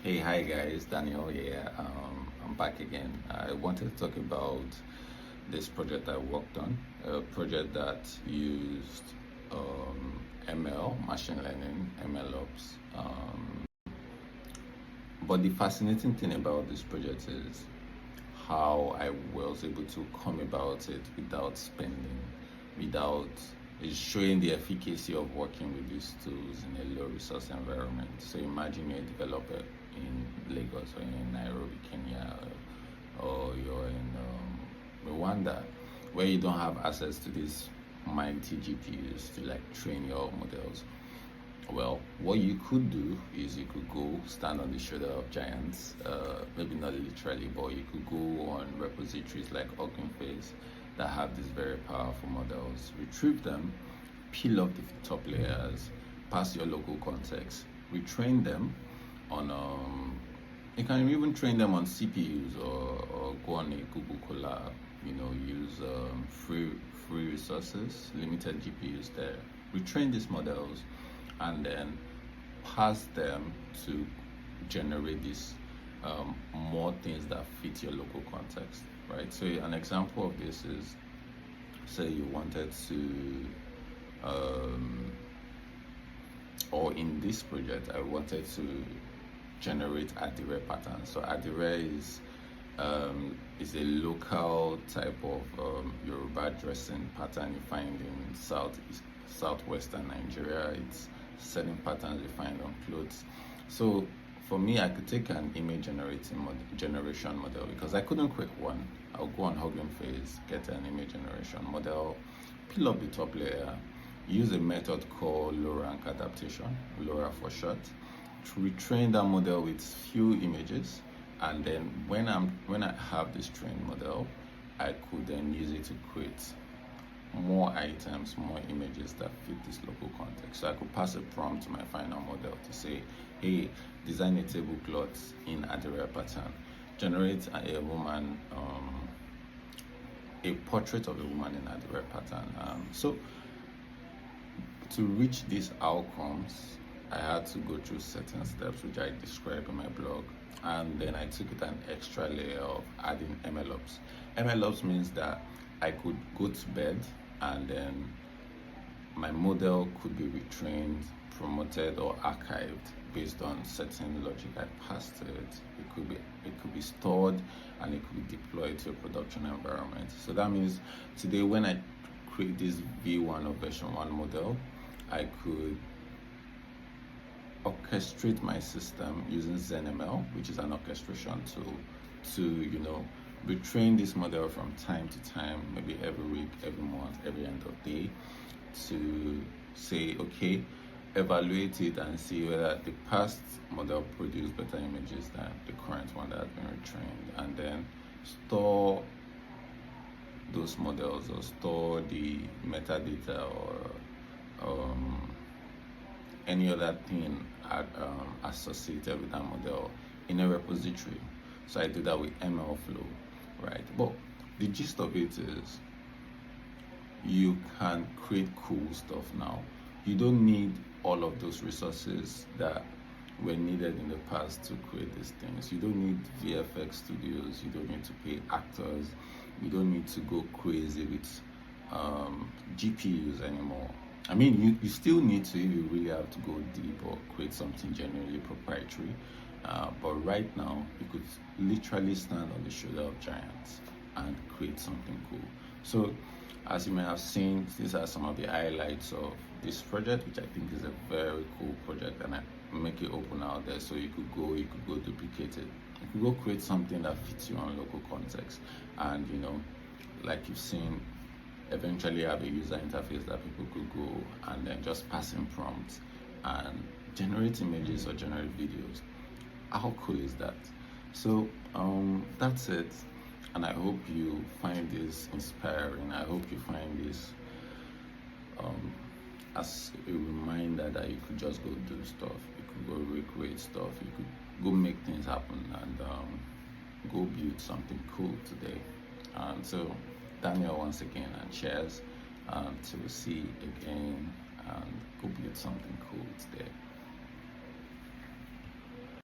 Hey, hi guys, Daniel here. I'm back again. I wanted to talk about this project I worked on, a project that used ML, machine learning, MLOps. But the fascinating thing about this project is how I was able to come about it without spending, without is showing the efficacy of working with these tools in a low resource environment. So imagine you're a developer in Lagos or in Nairobi, Kenya, or you're in Rwanda, where you don't have access to these mighty GPUs to like train your models. Well, what you could do is you could go stand on the shoulder of giants, maybe not literally, but you could go on repositories like HuggingFace that have these very powerful models, retrieve them, peel off the top layers, pass your local context, retrain them on, you can even train them on CPUs or go on a Google Colab, use free resources, limited GPUs there, retrain these models, and then pass them to generate these more things that fit your local context, right? So an example of this is, say you wanted to, or in this project, I wanted to generate adire patterns. So adire is a local type of Yoruba dressing pattern you find in southwestern Nigeria. It's certain patterns you find on clothes. So for me, I could take an image generation model because I couldn't create one. I'll go on HuggingFace, get an image generation model, peel up the top layer, use a method called LoRA adaptation, LoRA for short, to retrain that model with few images. And then when I have this trained model, I could then use it to create more items, more images that fit this local context. So I could pass a prompt to my final model to say, hey, design a tablecloth in adire pattern, generate a woman, a portrait of a woman in adire pattern. So to reach these outcomes, I had to go through certain steps which I describe in my blog, and then I took it an extra layer of adding MLOps. MLOps means that I could go to bed and then my model could be retrained, promoted, or archived based on certain logic I passed to it. It could be stored and it could be deployed to a production environment. So that means today when I create this V1 or version 1 model, I could orchestrate my system using ZenML, which is an orchestration tool, to retrain this model from time to time, maybe every week, every month, every end of day, to say, okay, evaluate it and see whether the past model produced better images than the current one that has been retrained, and then store those models or store the metadata or any other thing associated with that model in a repository. So I do that with MLflow, right? But the gist of it is you can create cool stuff now. You don't need all of those resources that were needed in the past to create these things. You don't need VFX studios, you don't need to pay actors, you don't need to go crazy with GPUs anymore. I mean, you still need to if you really have to go deep or create something genuinely proprietary. But right now, you could literally stand on the shoulder of giants and create something cool. So, as you may have seen, these are some of the highlights of this project, which I think is a very cool project, and I make it open out there so you could go duplicate it. You could go create something that fits you on local context, and like you've seen, eventually have a user interface that people could go and then just pass in prompts and generate images or generate videos. How cool is that? So that's it, and I hope you find this inspiring. I hope you find this as a reminder that you could just go do stuff, you could go recreate stuff, you could go make things happen, and go build something cool today. And so Daniel once again, and cheers, till we see again, and go build something cool today.